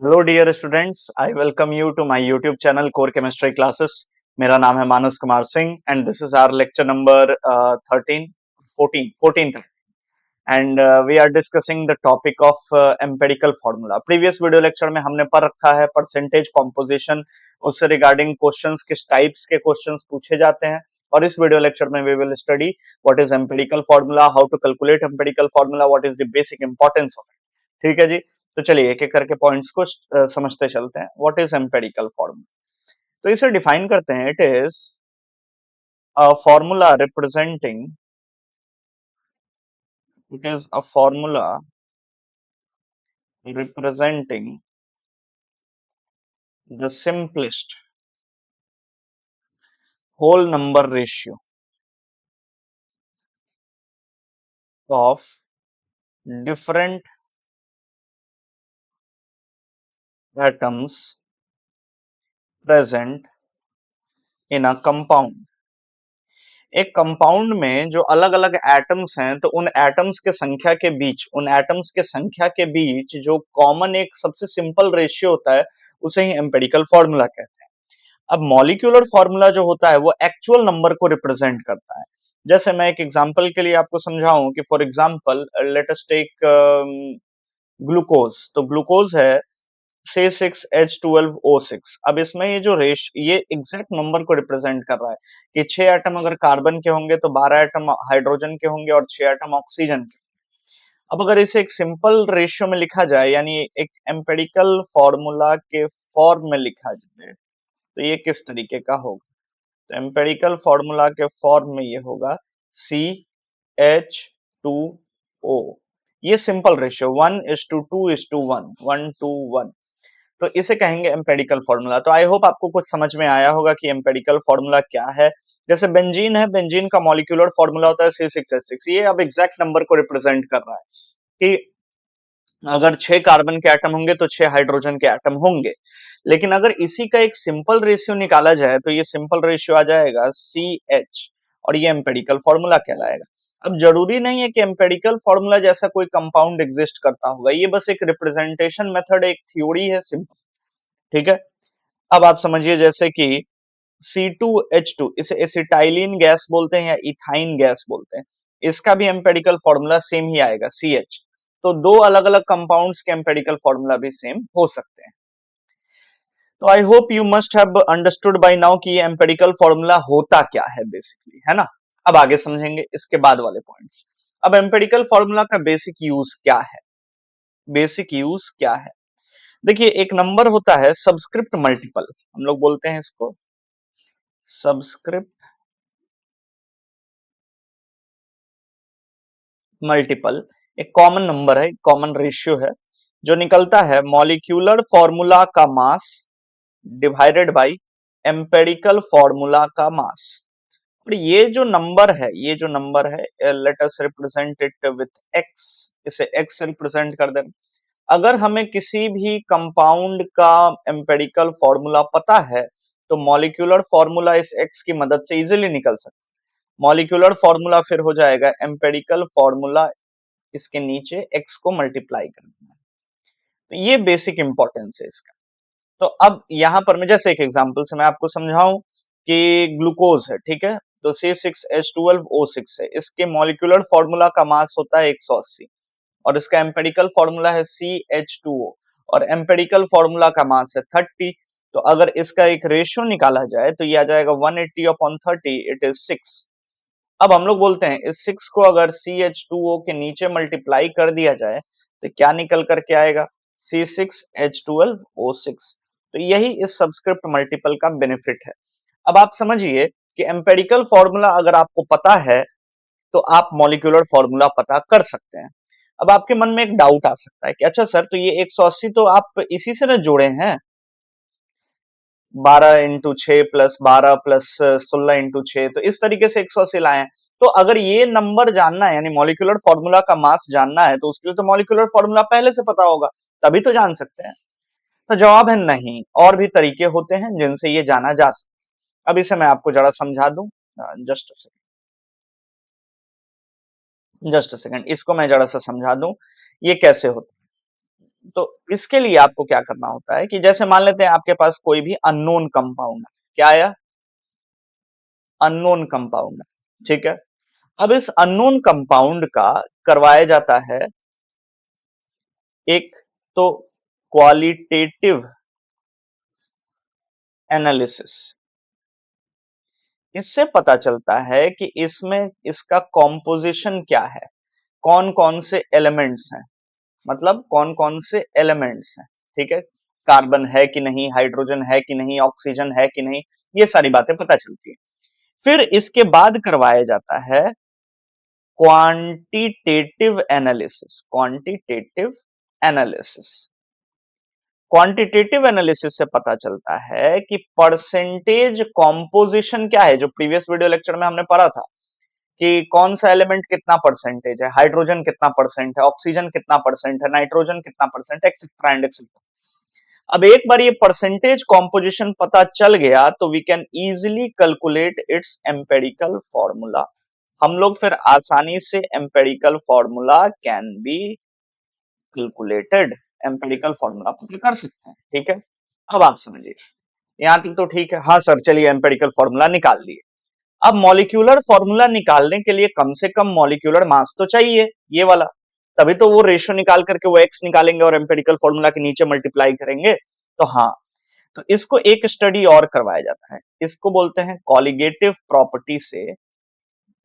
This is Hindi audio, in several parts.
Hello dear students, I welcome you to my YouTube channel core chemistry classes. मेरा नाम है Manas Kumar Singh and this is our lecture number 13 14th and we are discussing the topic of empirical formula. Previous video lecture में हमने पढ़ रखा है परसेंटेज कॉम्पोजिशन, उससे रिगार्डिंग क्वेश्चंस किस टाइप्स के क्वेश्चंस पूछे जाते हैं। और इस वीडियो लेक्चर में we will study what is empirical formula, how to calculate empirical formula, what is the basic importance of it. ठीक है जी, तो चलिए एक एक करके पॉइंट्स को समझते चलते हैं। What is empirical formula? तो इसे डिफाइन करते हैं, it is a formula representing, it is a formula representing the simplest whole number ratio of different atoms present in a compound। एक कंपाउंड में जो अलग अलग एटम्स हैं, तो उन एटम्स के संख्या के बीच, उन एटम्स के संख्या के बीच जो कॉमन एक सबसे सिंपल रेशियो होता है, उसे ही एम्पिरिकल फार्मूला कहते हैं। अब मॉलिक्यूलर फार्मूला जो होता है वो एक्चुअल नंबर को रिप्रेजेंट करता है। जैसे मैं एक एग्जांपल के लिए आपको समझाऊं कि for example let us take glucose. तो ग्लूकोज है C6H12O6। अब इसमें ये जो ये एग्जैक्ट नंबर को रिप्रेजेंट कर रहा है कि 6 एटम अगर कार्बन के होंगे तो 12 एटम हाइड्रोजन के होंगे और 6 एटम ऑक्सीजन के। अब अगर इसे एक सिंपल रेशियो में लिखा जाए, यानी एक एम्पिरिकल फार्मूला के फॉर्म में लिखा जाए, तो ये किस तरीके का होगा? तो एम्पिरिकल फार्मूला के फॉर्म में ये होगा CH2O। ये सिंपल रेशियो 1:2:1, 1:1। तो इसे कहेंगे एम्पिरिकल फार्मूला। तो आई होप आपको कुछ समझ में आया होगा कि एम्पिरिकल फार्मूला क्या है। जैसे बेंजीन है, बेंजीन का मॉलिक्यूलर फार्मूला होता है C6H6। ये अब एग्जैक्ट नंबर को रिप्रेजेंट कर रहा है कि अगर 6 कार्बन के एटम होंगे तो 6 हाइड्रोजन के एटम होंगे। लेकिन अगर इसी का एक सिंपल रेशियो निकाला जाए तो ये सिंपल रेशियो आ जाएगा CH, और ये एम्पिरिकल फार्मूला कहलाएगा। अब जरूरी नहीं है कि एम्पिरिकल फार्मूला जैसा कोई कंपाउंड एग्जिस्ट करता होगा, ये बस एक रिप्रेजेंटेशन मेथड, एक थ्योरी है सिंपल। ठीक है, अब आप समझिए जैसे कि C2H2, इसे एसिटाइलिन गैस बोलते हैं या इथाइन गैस बोलते हैं। इसका भी एम्पिरिकल फार्मूला सेम ही आएगा CH। तो दो अलग अलग कंपाउंड्स के एम्पिरिकल फार्मूला भी सेम हो सकते हैं। तो I hope you must have understood by now कि ये एम्पिरिकल फार्मूला होता क्या है बेसिकली, है ना। अब आगे समझेंगे इसके बाद वाले पॉइंट्स। अब एम्पिरिकल फार्मूला का बेसिक यूज क्या है? बेसिक यूज क्या है? देखिए, एक नंबर होता है सबस्क्रिप्ट मल्टीपल, हम लोग बोलते हैं इसको सबस्क्रिप्ट मल्टीपल। एक कॉमन नंबर है, कॉमन रेशियो है, जो निकलता है मॉलिक्यूलर फॉर्मूला का mass divided by empirical formula का मास। और ये जो नंबर है, ये जो नंबर है, let us represent it with x। इसे x से रिप्रेजेंट कर दें। अगर हमें किसी भी कंपाउंड का एम्पिरिकल फॉर्मूला पता है तो मॉलिक्यूलर फॉर्मूला इस x की मदद से इजीली निकल सकता है। मॉलिक्यूलर फॉर्मूला फिर हो जाएगा एम्पिरिकल फॉर्मूला, इसके नीचे x को मल्टीप्लाई कर देना है। तो ये बेसिक इंपॉर्टेंस है इसका। तो अब यहां पर मैं जैसे एक एग्जांपल से मैं आपको समझाऊं कि ग्लूकोज है, ठीक है, तो C6H12O6 है, इसके मॉलिक्यूलर फॉर्मूला का मास होता है 180 और इसका एम्पिरिकल फॉर्मूला है CH2O और एम्पिरिकल फॉर्मूला का मास है 30। तो अगर इसका एक रेशियो निकाला जाए तो ये आ जाएगा 180/30, इट इज 6। अब हम लोग बोलते हैं इस 6 को अगर CH2O के नीचे मल्टीप्लाई कर दिया जाए तो क्या निकल करके आएगा? C6H12O6। तो यही इस सबस्क्रिप्ट मल्टीपल का बेनिफिट है। अब आप समझिए कि एम्पिरिकल फॉर्मूला अगर आपको पता है तो आप मॉलिक्यूलर फॉर्मूला पता कर सकते हैं। अब आपके मन में एक डाउट आ सकता है कि अच्छा सर, तो ये 180 तो आप इसी से ना जोड़े हैं, 12 × 6 प्लस 12 प्लस 16 × 6, तो इस तरीके से 180 लाए हैं। तो अगर ये नंबर जानना है, यानी मॉलिक्यूलर फॉर्मूला का मास जानना है, तो उसके लिए तो मॉलिक्यूलर फॉर्मूला पहले से पता होगा, तभी तो जान सकते हैं। तो जवाब है नहीं, और भी तरीके होते हैं जिनसे ये जाना जा सकता है। अब इसे मैं आपको जरा समझा दूं, जस्ट अ सेकंड, इसको मैं जरा सा समझा दूं ये कैसे होता है। तो इसके लिए आपको क्या करना होता है कि जैसे मान लेते हैं आपके पास कोई भी अननोन कंपाउंड है, क्या आया? अननोन कंपाउंड, ठीक है। अब इस अननोन कंपाउंड का करवाया जाता है एक तो क्वालिटेटिव एनालिसिस। इससे पता चलता है कि इसमें इसका कॉम्पोजिशन क्या है, कौन कौन से एलिमेंट्स हैं, मतलब कौन कौन से एलिमेंट्स हैं, ठीक है। कार्बन है कि नहीं, हाइड्रोजन है कि नहीं, ऑक्सीजन है कि नहीं, ये सारी बातें पता चलती है। फिर इसके बाद करवाया जाता है quantitative analysis. Quantitative analysis, quantitative analysis से पता चलता है कि परसेंटेज कॉम्पोजिशन क्या है, जो प्रीवियस वीडियो लेक्चर में हमने पढ़ा था कि कौन सा एलिमेंट कितना परसेंटेज है, हाइड्रोजन कितना परसेंट है, ऑक्सीजन कितना परसेंट है, नाइट्रोजन कितना परसेंट, एक्सेट्रा एंड एक्सेट्रा। अब एक बार ये परसेंटेज कॉम्पोजिशन पता चल गया तो we can easily calculate its empirical formula. हम लोग फिर आसानी से empirical formula can be calculated, empirical formula पता कर सकते हैं, ठीक है। अब आप समझिए, यहां तक तो ठीक है। हाँ सर, चलिए एम्पेरिकल फॉर्मूला निकाल लिए। अब मॉलिक्यूलर फॉर्मूला निकालने के लिए कम से कम मॉलिक्यूलर मास तो चाहिए, ये वाला, तभी तो वो रेशियो निकाल करके वो एक्स निकालेंगे और एम्पेरिकल फॉर्मूला के नीचे मल्टीप्लाई करेंगे। तो हाँ, तो इसको एक स्टडी और करवाया जाता है, इसको बोलते हैं कॉलिगेटिव प्रॉपर्टी से।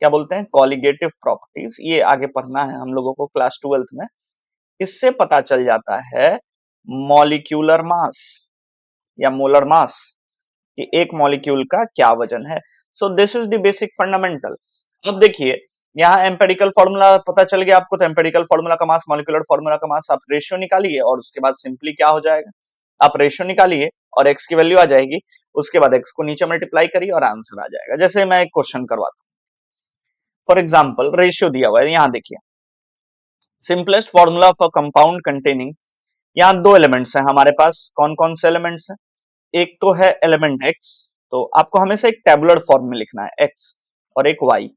क्या बोलते हैं? Colligative properties. ये आगे पढ़ना है हम लोगों को क्लास 12th में। इससे पता चल जाता है मॉलिक्यूलर मास या मोलर मास, कि एक मॉलिक्यूल का क्या वजन है। सो this is the basic fundamental. अब देखिए, यहाँ एम्पेरिकल फॉर्मूला पता चल गया आपको, तो एम्पेरिकल फॉर्मूला का मास, मॉलिक्यूलर फॉर्मूला का मास, आप रेशियो निकालिए और उसके बाद सिंपली क्या हो जाएगा, आप रेशियो निकालिए और एक्स की वैल्यू आ जाएगी, उसके बाद एक्स को नीचे मल्टीप्लाई करिए और आंसर आ जाएगा। जैसे मैं एक क्वेश्चन करवाता हूँ, फॉर एग्जाम्पल रेशियो दिया हुआ है, यहाँ देखिए, simplest formula for compound containing, यहाँ दो एलिमेंट्स हैं हमारे पास। कौन कौन से एलिमेंट्स हैं? एक तो है एलिमेंट एक्स, तो आपको हमेशा एक टेबुलर फॉर्म में लिखना है, एक्स और एक वाई।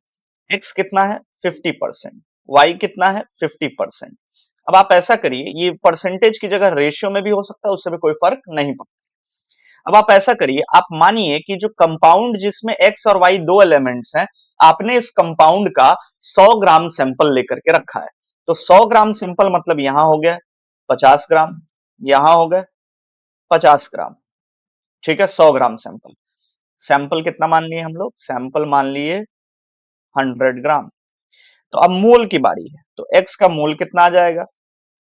एक्स कितना है? 50%। वाई कितना है? 50%। अब आप ऐसा करिए, ये परसेंटेज की जगह रेशियो में भी हो सकता है, उससे भी कोई फर्क नहीं पड़ता। अब आप ऐसा करिए, आप मानिए कि जो कंपाउंड जिसमें एक्स और वाई दो एलिमेंट्स हैं, आपने इस कंपाउंड का 100 ग्राम सैंपल लेकर के रखा है। तो 100 ग्राम सैंपल मतलब यहां हो गया 50 ग्राम, यहां हो गया 50 ग्राम, ठीक है। 100 ग्राम सैंपल, सैंपल कितना मान लिए हम लोग? सैंपल मान लिए 100 ग्राम। तो अब मोल की बारी है, तो एक्स का मोल कितना आ जाएगा?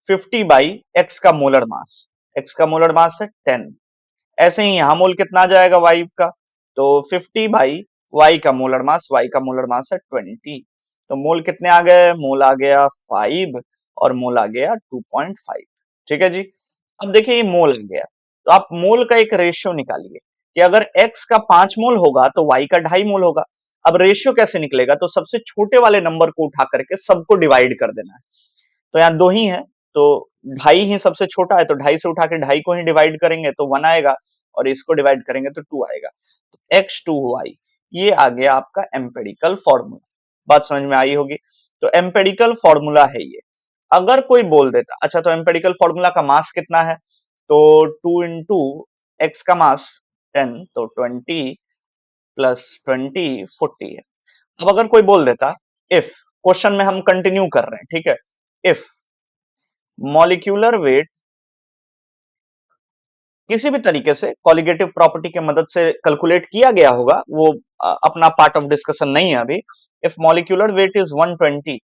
50 बाई एक्स का मोलर मास, एक्स का मोलर मास है 10। ऐसे ही यहां मोल कितना आ जाएगा वाई का? तो 50 बाई वाई का मोलर मास, वाई का मोलर मास है 20। तो मोल कितने आ गए? मोल आ गया 5 और मोल आ गया 2.5, ठीक है जी। अब देखिए, ये मोल आ गया, तो आप मोल का एक रेशियो निकालिए कि अगर x का 5 मोल होगा तो y का 2.5 मोल होगा। अब रेशियो कैसे निकलेगा? तो सबसे छोटे वाले नंबर को उठा करके सबको डिवाइड कर देना है। तो यहाँ दो ही है, तो 2.5 ही सबसे छोटा है, तो 2.5 से उठा के 2.5 को ही डिवाइड करेंगे तो 1 आएगा, और इसको डिवाइड करेंगे तो 2 आएगा। तो x2y, ये आ गया आपका एम्पेरिकल फॉर्मूला। बात समझ में आई होगी। तो एम्पेरिकल फॉर्मूला है ये। अगर कोई बोल देता, अच्छा तो एम्पेरिकल फॉर्मूला का मास कितना है? तो 2 इंटू एक्स का मास 10, तो 20 प्लस 20 40 है। अब अगर कोई बोल देता, इफ, क्वेश्चन में हम कंटिन्यू कर रहे हैं, ठीक है, इफ मॉलिक्यूलर वेट किसी भी तरीके से कॉलिगेटिव प्रॉपर्टी की मदद से कैलकुलेट किया गया होगा, वो अपना पार्ट ऑफ डिस्कशन नहीं है अभी। If molecular weight is 120,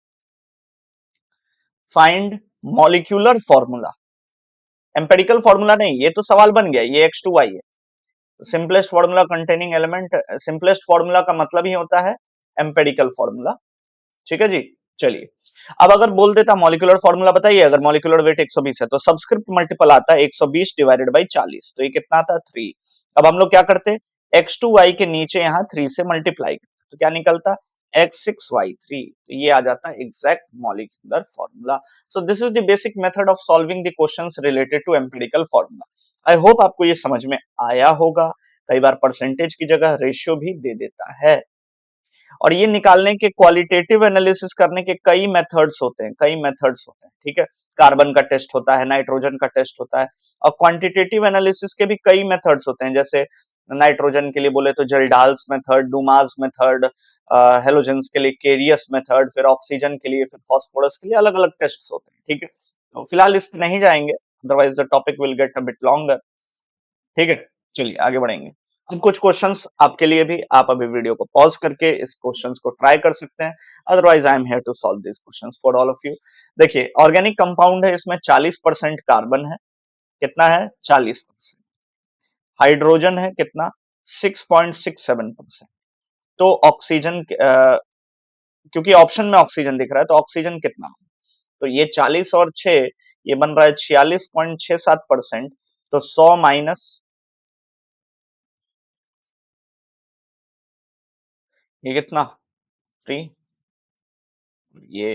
find molecular formula. Empirical formula नहीं, ये तो सवाल बन गया, ये x2y है। Simplest formula containing element, simplest formula का मतलब ही होता है एम्पेरिकल फॉर्मूला, ठीक है जी। चलिए, अब अगर बोल देता मॉलिक्यूलर फॉर्मूला बताइए, अगर मॉलिक्यूलर वेट 120 है तो सबस्क्रिप्ट मल्टीपल आता है 120 डिवाइडेड बाई 40, तो ये कितना आता है 3। अब हम लोग क्या करते, x2y के नीचे यहां 3 से मल्टीप्लाई करते, तो क्या निकलता x6y3, तो ये आ जाता है exact molecular formula. So this is the basic method of solving the questions related to empirical formula. I hope आपको ये समझ में आया होगा। कई बार परसेंटेज की जगह रेशियो भी दे देता है, और ये निकालने के क्वालिटेटिव एनालिसिस करने के कई मेथड्स होते हैं, कई मेथड्स होते हैं, ठीक है। कार्बन का टेस्ट होता है, नाइट्रोजन का टेस्ट होता है, और क्वांटिटेटिव एनालिसिस के भी कई मेथड्स होते हैं, जैसे नाइट्रोजन के लिए बोले तो जल्डाल्स मेथड, डुमास मेथड, हेलोजेंस के लिए केरियस मेथड, फिर ऑक्सीजन के लिए, फिर फास्फोरस के लिए अलग अलग टेस्ट होते हैं। ठीक है, तो फिलहाल इस पे नहीं जाएंगे, otherwise the topic will get a bit longer. ठीक है, चलिए आगे बढ़ेंगे। अब कुछ क्वेश्चंस आपके लिए भी, आप अभी वीडियो को पॉज करके इस क्वेश्चंस को ट्राई कर सकते हैं, otherwise I am here to solve this questions for all of you. देखिए, ऑर्गेनिक कंपाउंड है, इसमें 40% कार्बन है, कितना है 40%। हाइड्रोजन है कितना 6.67%। तो ऑक्सीजन क्योंकि ऑप्शन में ऑक्सीजन दिख रहा है, तो ऑक्सीजन कितना, तो ये 40 और 6, ये बन रहा है 46.67%। तो 100 माइनस ये कितना 3, ये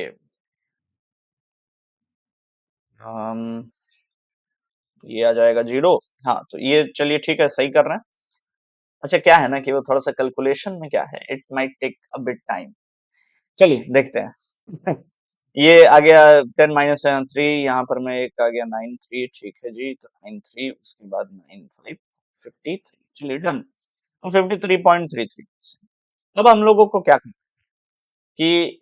ये आ जाएगा 0। हाँ, तो ये चलिए ठीक है, सही कर रहे हैं। अच्छा, क्या है ना कि वो थोड़ा सा कैलकुलेशन में क्या है, it might take a bit time. चलिए देखते हैं। ये आ गया 10 माइनस 3, यहाँ पर मैं एक आ गया 9 3, ठीक है जी, तो 9 3, उसके बाद 9 5, 53, चलिए डन। तो 53.33%। अब हम लोगों को क्या करना है कि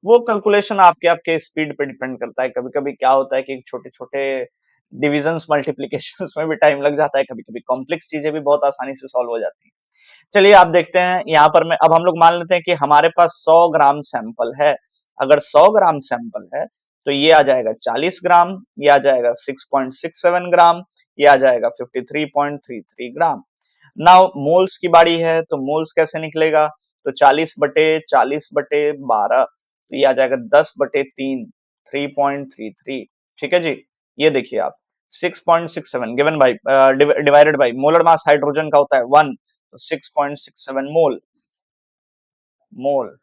वो कैलकुलेशन आपके आपके स्पीड पे डिपेंड करता है। कभी-कभी क्या होता है कि छोटे-छोटे डिविजन्स मल्टीप्लिकेशंस में भी टाइम लग जाता है, कभी-कभी कॉम्प्लेक्स चीजें भी बहुत आसानी से सॉल्व हो जाती हैं। चलिए आप देखते हैं, यहाँ पर मैं अब हम लोग मान लेते हैं कि हमारे पास 100 ग्राम सैंपल है। अगर 100 ग्राम सैंपल है तो ये आ जाएगा 40 ग्राम, ये आ जाएगा 6.67 ग्राम, ये आ जाएगा 53.33 ग्राम। नाउ मोल्स की बारी है, तो मोल्स कैसे निकलेगा, तो 40/40/12, तो ये आ जाएगा 10/3, 3.33। ठीक है जी, ये देखिए आप 6.67 given by divided by molar mass hydrogen का होता है 1, तो 6.67 मोल। मोल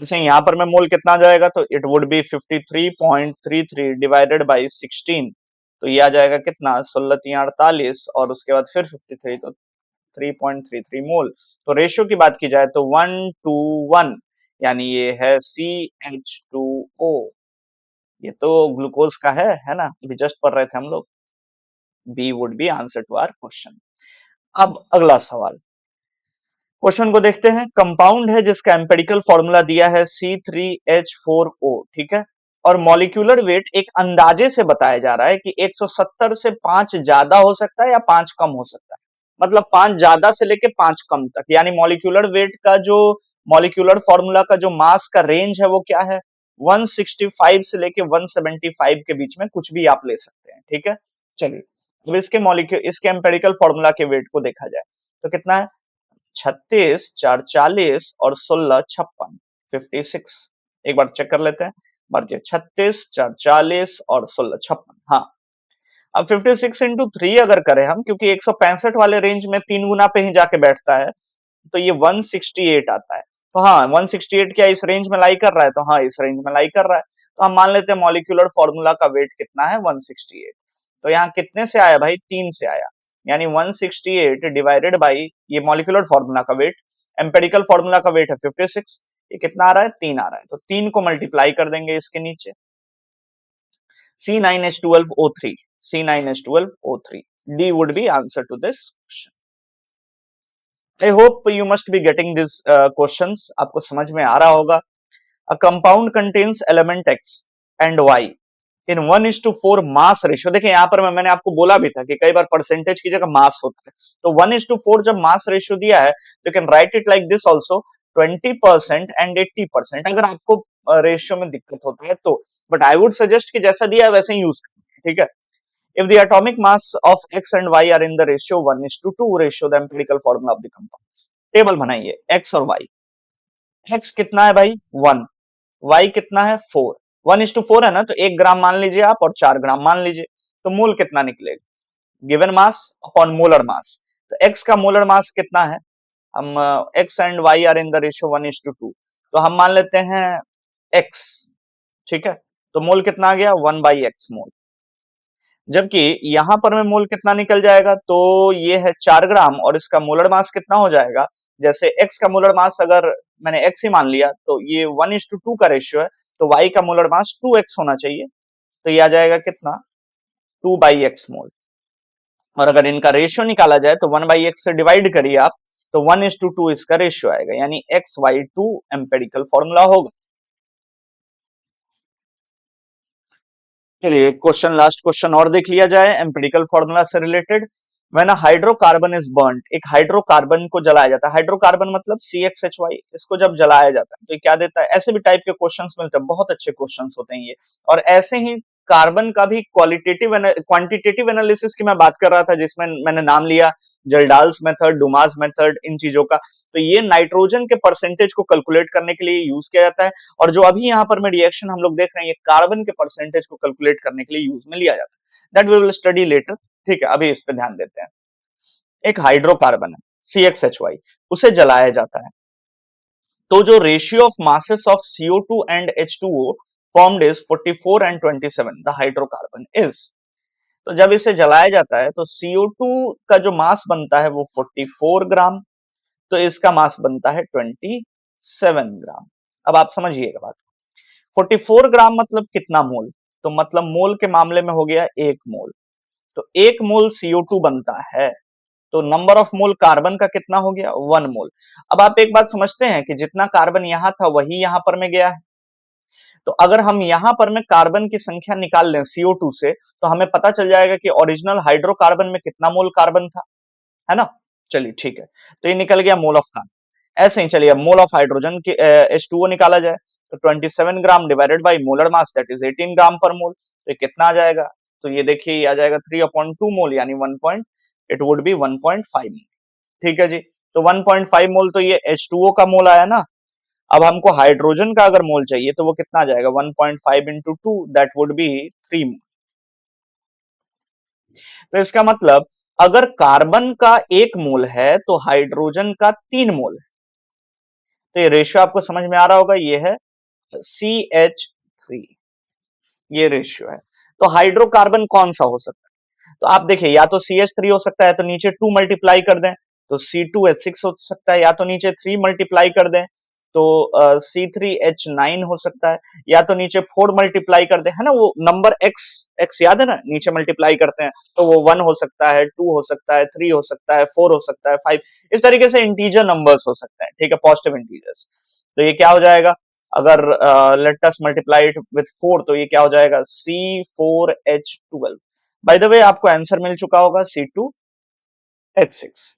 जैसे यहाँ पर मैं मोल कितना आ जाएगा, तो it would be 53.33 divided by 16, तो ये आ जाएगा कितना 16×3 = 48, और उसके बाद फिर 53, तो 3.33 मोल। तो रेशियो की बात की जाए तो 1:1, यानी ये है CH2O। ये तो ग्लूकोज का है ना, अभी जस्ट पढ़ रहे थे हम लोग। B would be answer to our question. अब अगला सवाल, क्वेश्चन को देखते हैं। कंपाउंड है जिसका एम्पिरिकल फॉर्मूला दिया है C3H4O, ठीक है, और मॉलिक्यूलर वेट एक अंदाजे से बताया जा रहा है कि 170 से 5 ज्यादा हो सकता है या 5 कम हो सकता है। मतलब 5 ज्यादा से लेके 5 कम तक, यानी मॉलिक्यूलर वेट का जो मॉलिक्यूलर फॉर्मूला का जो मास का रेंज है वो क्या है, 165 से लेके 175 के बीच में कुछ भी आप ले सकते हैं। ठीक है, चलिए अब इसके एम्पिरिकल फॉर्मूला के वेट को देखा जाए तो कितना है, 36 4 40 और 16 56, 56। एक बार चेक कर लेते हैं, मर्जी 36 4 40 और 16 56। हाँ, अब 56 इंटू 3 अगर करें हम, क्योंकि 165 वाले रेंज में 3 गुना पे ही जाके बैठता है, तो ये 168 आता है। तो हाँ, 168 क्या इस रेंज में लाई कर रहा है, तो हाँ इस रेंज में लाई कर रहा है। तो हम मान लेते हैं मॉलिक्यूलर फॉर्मूला का वेट कितना है, 168। तो यहाँ कितने से आया भाई, 3 से आया, यानी 168 डिवाइडेड बाई ये मॉलिक्यूलर फॉर्मूला का वेट, एम्पेरिकल फॉर्मूला का वेट है 56, ये कितना आ रहा है, 3 आ रहा है, तो 3 को मल्टीप्लाई कर देंगे इसके नीचे, C9H12O3, C9H12O3, D would be answer to this question. I hope you must be getting these questions, आपको समझ में आ रहा होगा। A compound contains element X and Y in 1:4 mass ratio. देखिए यहाँ पर मैंने आपको बोला भी था कि कई बार परसेंटेज की जगह मास होता है, तो 1:4 जब मास रेशियो दिया है तो can write it like this also, 20% and 80%, अगर आपको रेशियो में दिक्कत होता है तो, बट आई वुड सजेस्ट कि जैसा दिया है वैसे ही यूज करें। ठीक है, if the atomic mass of X and Y are in the ratio 1:2 ratio, the empirical formula of the compound, table बनाइए X और Y। X कितना है भाई 1, Y कितना है 4, 1:4 है ना, तो 1 ग्राम मान लीजिए आप और 4 ग्राम मान लीजिए, तो मोल कितना निकलेगा, given mass upon molar mass. तो X का मोलर मास कितना है, हम X and Y are in the ratio 1:2, तो हम मान लेते हैं X। ठीक है, तो मोल कितना आ गया 1/x मोल, जबकि यहां पर में मोल कितना निकल जाएगा, तो ये है 4 ग्राम और इसका मोलर मास कितना हो जाएगा, जैसे x का मोलर मास अगर मैंने x ही मान लिया, तो ये 1:2 का रेशियो है, तो y का मोलर मास 2x होना चाहिए, तो ये आ जाएगा कितना 2/x मोल। और अगर इनका रेशियो निकाला जाए तो 1/x से डिवाइड करिए आप, तो 1:2 इसका रेशियो आएगा, यानी XY2 एम्पेरिकल फॉर्मूला होगा। चलिए क्वेश्चन, लास्ट क्वेश्चन और देख लिया जाए एम्पिरिकल फॉर्मूला से related. When a hydrocarbon is burned, एक हाइड्रोकार्बन को जलाया जाता है, हाइड्रोकार्बन मतलब CXHY, इसको जब जलाया जाता है तो ये क्या देता है, ऐसे भी टाइप के क्वेश्चंस मिलते हैं, बहुत अच्छे क्वेश्चंस होते हैं ये। और ऐसे ही कार्बन का भी क्वांटिटेटिव एनालिसिस की मैं बात कर रहा था, जिसमें मैंने नाम लिया जल्डाल्स मेथड, डुमास मेथड, इन चीजों का। तो ये नाइट्रोजन के परसेंटेज को कैलकुलेट करने के लिए यूज किया जाता है, और जो अभी यहाँ पर में रिएक्शन हम लोग देख रहे हैं, ये कार्बन के परसेंटेज को कैलकुलेट करने के लिए यूज में लिया जाता है। That we will study later, ठीक है, अभी इस पे ध्यान देते हैं। एक हाइड्रोकार्बन है CXHY, उसे जलाया जाता है, तो जो ratio of masses of CO2 and H2O formed is 44 and 27, the hydrocarbon is. तो जब इसे जलाया जाता है तो CO2 का जो मास बनता है वो 44 ग्राम, तो इसका मास बनता है 27 ग्राम। अब आप समझिएगा बात, 44 ग्राम मतलब कितना मोल, तो मतलब मोल के मामले में हो गया 1 मोल, तो 1 मोल CO2 बनता है, तो नंबर ऑफ मोल कार्बन का कितना हो गया 1 मोल। अब आप एक बात समझते हैं कि जितना कार्बन यहां था वही यहां पर में गया है, तो अगर हम यहां पर में कार्बन की संख्या निकाल लें CO2 से, तो हमें पता चल जाएगा कि ओरिजिनल हाइड्रोकार्बन में कितना मोल कार्बन था, है ना। चलिए ठीक है, तो ये निकल गया मोल ऑफ कार्बन। ऐसे ही चलिए मोल ऑफ हाइड्रोजन की H2O निकाला जाए, तो 27 gram divided by molar mass that is 18 ग्राम पर मोल, तो ये कितना आ जाएगा, तो ये देखिए ये आ जाएगा 3/2 मोल, यानी 1 पॉइंट, इट वुड बी 1.5 मोल। ठीक है जी, तो 1.5 मोल तो ये H2O का मोल आया ना। अब हमको हाइड्रोजन का अगर मोल चाहिए तो वो कितना आ जाएगा 1.5 इंटू 2, दैट वुड बी 3 मोल। तो इसका मतलब अगर कार्बन का 1 मोल है तो हाइड्रोजन का 3 मोल है, तो ये रेशियो आपको समझ में आ रहा होगा, ये है CH3, ये रेशियो है। तो हाइड्रोकार्बन कौन सा हो सकता है, तो आप देखिए या तो CH3 हो सकता है, तो नीचे 2 मल्टीप्लाई कर दें तो C2H6 हो सकता है, या तो नीचे 3 मल्टीप्लाई कर दें तो C3H9 हो सकता है, या तो नीचे 4 मल्टीप्लाई कर दें, है ना, वो नंबर x याद है ना, नीचे मल्टीप्लाई करते हैं तो वो 1 हो सकता है, 2 हो सकता है, 3 हो सकता है, 4 हो सकता है, 5, इस तरीके से इंटीजर नंबर्स हो सकते हैं, ठीक है, पॉजिटिव इंटीजर्स। तो ये क्या हो जाएगा, अगर let us multiply it with 4, तो ये क्या हो जाएगा C4H12। बाय द वे आपको आंसर मिल चुका होगा C2H6।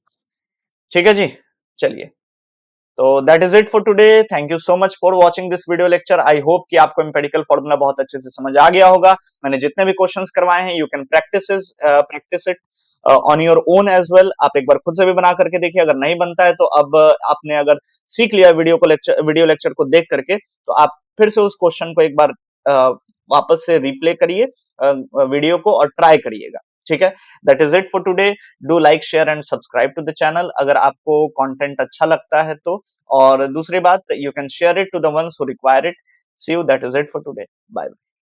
ठीक है जी, चलिए, तो that is it for today. Thank you so much for watching this video lecture. I hope कि आपको एम्पिरिकल फॉर्मूला बहुत अच्छे से समझ आ गया होगा। मैंने जितने भी क्वेश्चंस करवाए हैं, you can practise it on your own as well. आप एक बार खुद से भी बना करके देखिए, अगर नहीं बनता है तो अब आपने अगर सीख लिया वीडियो लेक्चर को देख करके, तो आप फिर से उस क्वेश्चन को एक बार वापस से रिप्ले करिए वीडियो को, और ट्राई करिएगा, ठीक है। That is it for today. Do like, share and subscribe to the channel अगर आपको कंटेंट अच्छा लगता है तो। और दूसरी बात, you can share it to the ones who require it. See you, that is it for today, bye.